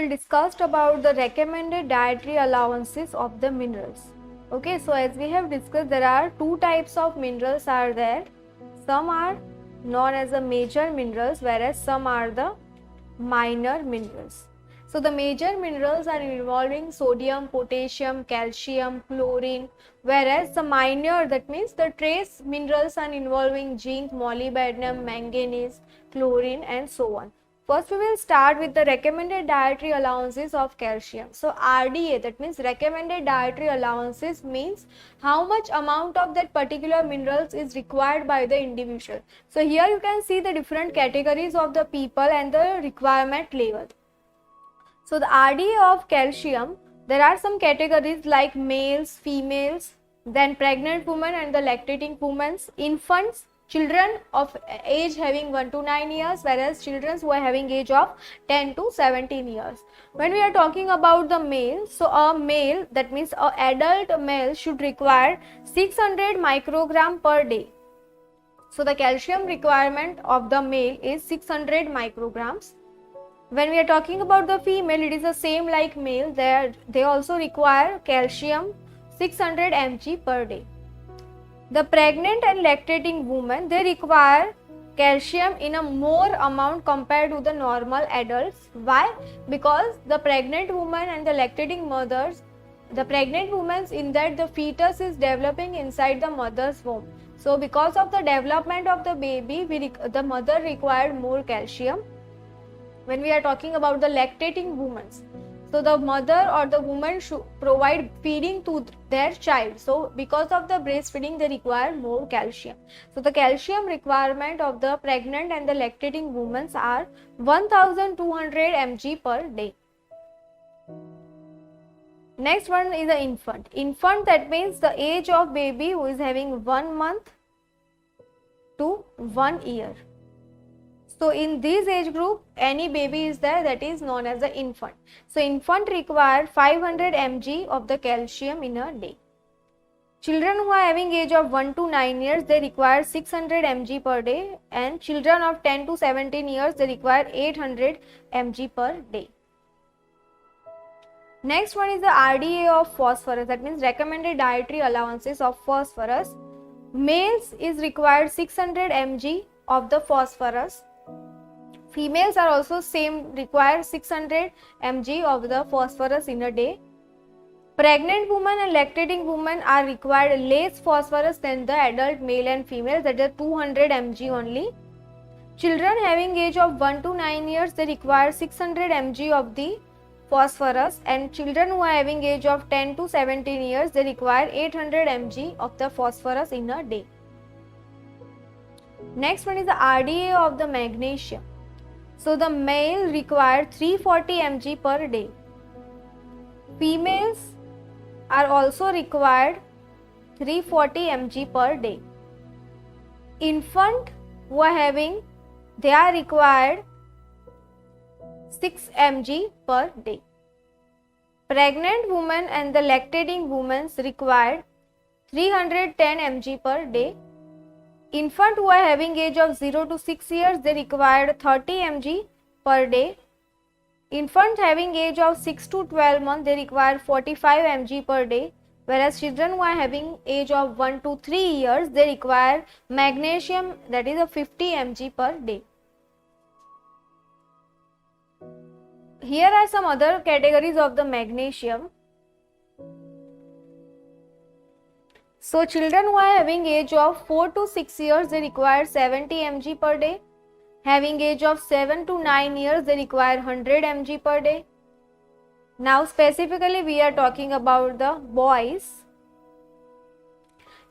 will discuss about the recommended dietary allowances of the minerals. Okay, so as we have discussed, there are two types of minerals are there. Some are known as the major minerals, whereas some are the minor minerals. So the major minerals are involving sodium, potassium, calcium, chlorine, whereas the minor, that means the trace minerals, are involving zinc, molybdenum, manganese, chlorine and so on. First we will start with the recommended dietary allowances of calcium. So RDA, that means recommended dietary allowances, means how much amount of that particular minerals is required by the individual. So here you can see the different categories of the people and the requirement level. So the RDA of calcium, there are some categories like males, females, then pregnant women and the lactating women, infants, children of age having 1 to 9 years, whereas children who are having age of 10 to 17 years. When we are talking about the male, so a male, that means an adult male, should require 600 microgram per day. So the calcium requirement of the male is 600 micrograms. When we are talking about the female, it is the same like male. They also require calcium 600 mg per day. The pregnant and lactating women, they require calcium in a more amount compared to the normal adults. Why? Because the pregnant woman and the lactating mothers, the pregnant women, in that the fetus is developing inside the mother's womb. So because of the development of the baby, the mother required more calcium. When we are talking about the lactating women, so the mother or the woman should provide feeding to their child. So because of the breastfeeding, they require more calcium. So the calcium requirement of the pregnant and the lactating women are 1200 mg per day. Next one is the infant. Infant, that means the age of baby who is having 1 month to 1 year. So in this age group, any baby is there, that is known as the infant. So infant require 500 mg of the calcium in a day. Children who are having age of 1 to 9 years, they require 600 mg per day, and children of 10 to 17 years, they require 800 mg per day. Next one is the RDA of phosphorus, that means recommended dietary allowances of phosphorus. Males is required 600 mg of the phosphorus. Females are also same, require 600 mg of the phosphorus in a day. Pregnant women and lactating women are required less phosphorus than the adult male and female, that is 200 mg only. Children having age of 1 to 9 years, they require 600 mg of the phosphorus, and children who are having age of 10 to 17 years, they require 800 mg of the phosphorus in a day. Next one is the RDA of the magnesium. So the male require 340 mg per day. Females are also required 340 mg per day. Infant who are having, they are required 6 mg per day. Pregnant women and the lactating women required 310 mg per day. Infant who are having age of 0 to 6 years, they required 30 mg per day. Infant having age of 6 to 12 months, they require 45 mg per day. Whereas children who are having age of 1 to 3 years, they require magnesium, that is a 50 mg per day. Here are some other categories of the magnesium. So children who are having age of 4 to 6 years, they require 70 mg per day. Having age of 7 to 9 years, they require 100 mg per day. Now specifically we are talking about the boys.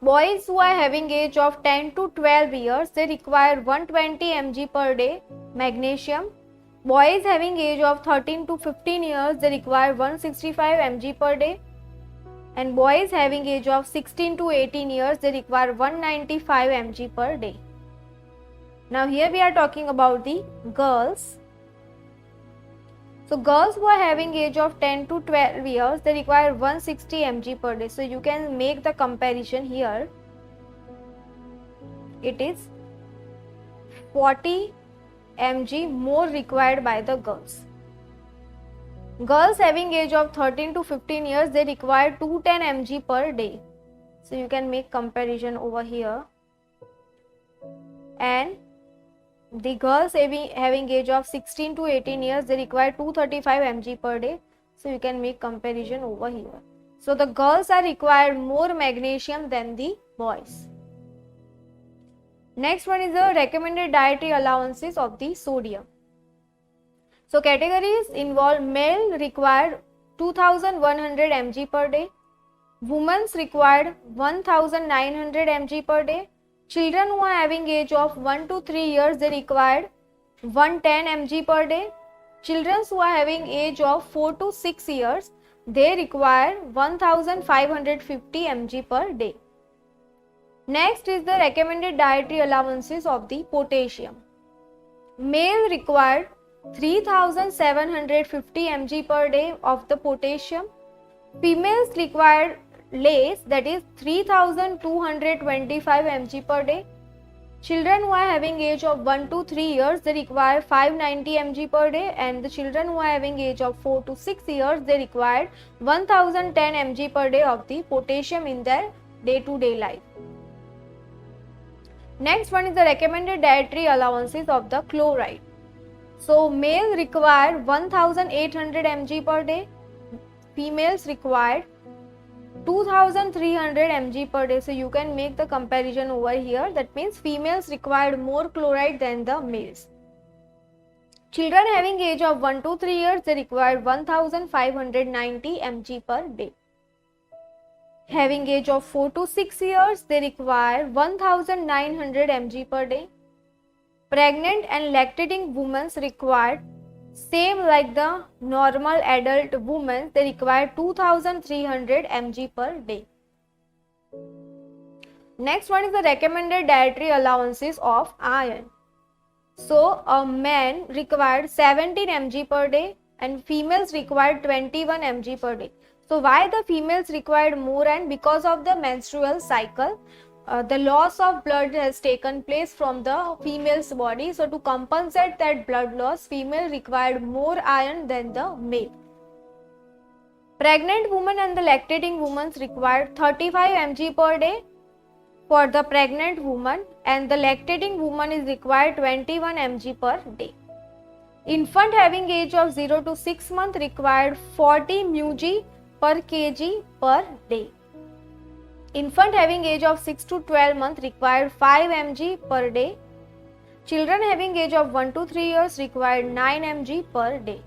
Boys who are having age of 10 to 12 years, they require 120 mg per day magnesium. Boys having age of 13 to 15 years, they require 165 mg per day. And boys having age of 16 to 18 years, they require 195 mg per day. Now here we are talking about the girls. So girls who are having age of 10 to 12 years, they require 160 mg per day. So you can make the comparison here. It is 40 mg more required by the girls. Girls having age of 13 to 15 years, they require 210 mg per day. So you can make comparison over here. And the girls having age of 16 to 18 years, they require 235 mg per day. So you can make comparison over here. So the girls are required more magnesium than the boys. Next one is the recommended dietary allowances of the sodium. So categories involve male required 2100 mg per day, women's required 1900 mg per day, children who are having age of 1 to 3 years, they required 110 mg per day, children who are having age of 4 to 6 years, they require 1550 mg per day. Next is the recommended dietary allowances of the potassium. Male required 3750 mg per day of the potassium. Females required less, that is 3225 mg per day. Children who are having age of 1 to 3 years, they require 590 mg per day, and the children who are having age of 4 to 6 years, they require 1010 mg per day of the potassium in their day-to-day life. Next one is the recommended dietary allowances of the chloride. So male required 1800 mg per day, females required 2300 mg per day. So you can make the comparison over here. That means females required more chloride than the males. Children having age of 1 to 3 years, they required 1590 mg per day. Having age of 4 to 6 years, they require 1900 mg per day. Pregnant and lactating women required same like the normal adult women, they require 2300 mg per day. Next one is the recommended dietary allowances of iron. So a man required 17 mg per day and females required 21 mg per day. So why the females required more? And because of the menstrual cycle, the loss of blood has taken place from the female's body. So to compensate that blood loss, female required more iron than the male. Pregnant women and the lactating women required 35 mg per day for the pregnant woman, and the lactating woman is required 21 mg per day. Infant having age of 0 to 6 months required 40 mg per kg per day. Infant having age of 6 to 12 months required 5 mg per day. Children having age of 1 to 3 years required 9 mg per day.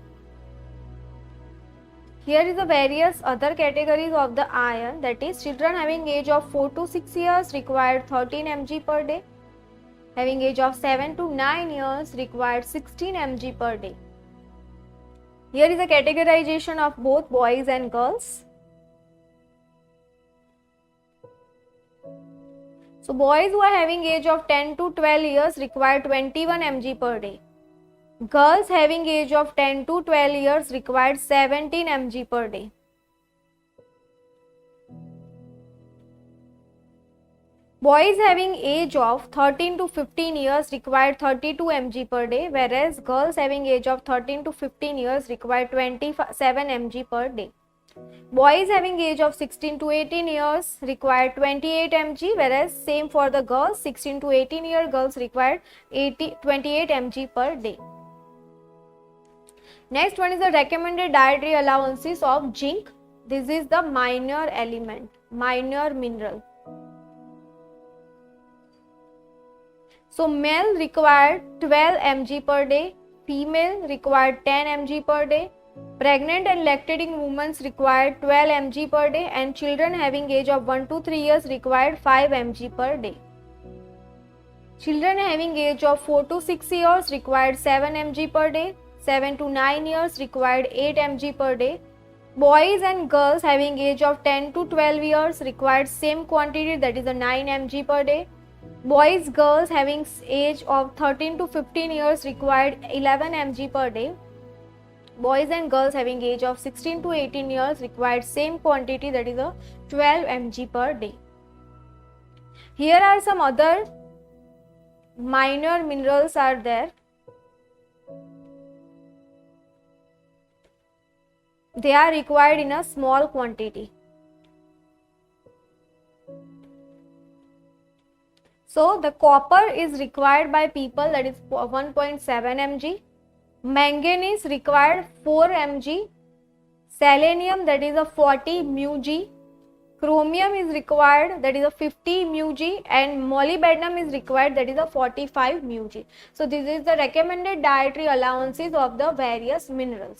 Here is the various other categories of the iron, that is children having age of 4 to 6 years required 13 mg per day. Having age of 7 to 9 years required 16 mg per day. Here is the categorization of both boys and girls. So boys who are having age of 10 to 12 years require 21 mg per day. Girls having age of 10 to 12 years required 17 mg per day. Boys having age of 13 to 15 years required 32 mg per day, whereas girls having age of 13 to 15 years required 27 mg per day. Boys having age of 16 to 18 years required 28 mg, whereas same for the girls, 16 to 18 year girls required 28 mg per day. Next one is the recommended dietary allowances of zinc. This is the minor element, minor mineral. So male required 12 mg per day, female required 10 mg per day. Pregnant and lactating women required 12 mg per day, and children having age of 1 to 3 years required 5 mg per day. Children having age of 4 to 6 years required 7 mg per day. 7 to 9 years required 8 mg per day. Boys and girls having age of 10 to 12 years required same quantity, that is a 9 mg per day. Boys, girls having age of 13 to 15 years required 11 mg per day. Boys and girls having age of 16 to 18 years required same quantity, that is a 12 mg per day. Here are some other minor minerals are there. they are required in a small quantity. So the copper is required by people, that is 1.7 mg. Manganese required 4 mg. Selenium, that is a 40 μg. Chromium is required, that is a 50 μg, and molybdenum is required, that is a 45 μg. So this is the recommended dietary allowances of the various minerals.